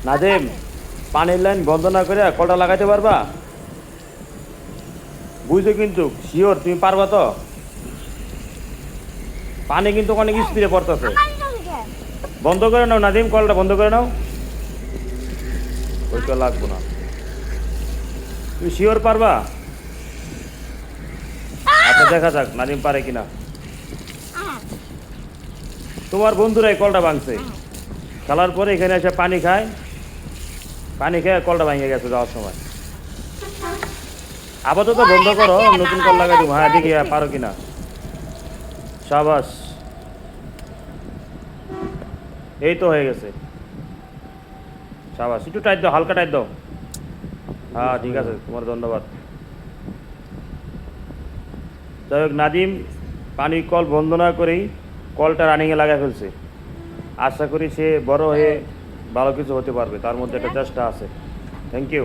নাদিম, পানির লাইন বন্ধ না করে কলটা লাগাইতে পারবা? বুঝছো কিন্তু শিওর তুমি পারবা তো? পানি কিন্তু অনেক স্পিডে পড়তেছে। বন্ধ করে নাও নাদিম, কলটা বন্ধ করে নাও। ওইটা লাগবো না। তুমি শিওর পারবা? আচ্ছা দেখা যাক নাদিম পারে কিনা। তোমার বন্ধুরা এই কলটা ভাঙছে, খেলার পরে এখানে এসে পানি খায়, পানি খেয়ে কলটা ভেঙে গেছে যাওয়ার সময়। আপাতত বন্ধ করো, নতুন কল লাগাই দিব। হ্যাঁ দেখি পারো কিনা। সাবাস, এই তো হয়ে গেছে। সাবাস, একটু টাইট দাও, হালকা টাইট দাও। হ্যাঁ ঠিক আছে, তোমার ধন্যবাদ। যাই হোক নাদিম পানির কল বন্ধ না করেই কলটা রানিংয়ে লাগাই ফেলছে। আশা করি সে বড় হয়ে ভালো কিছু হতে পারবে, তার মধ্যে একটা চেষ্টা আছে। Thank you.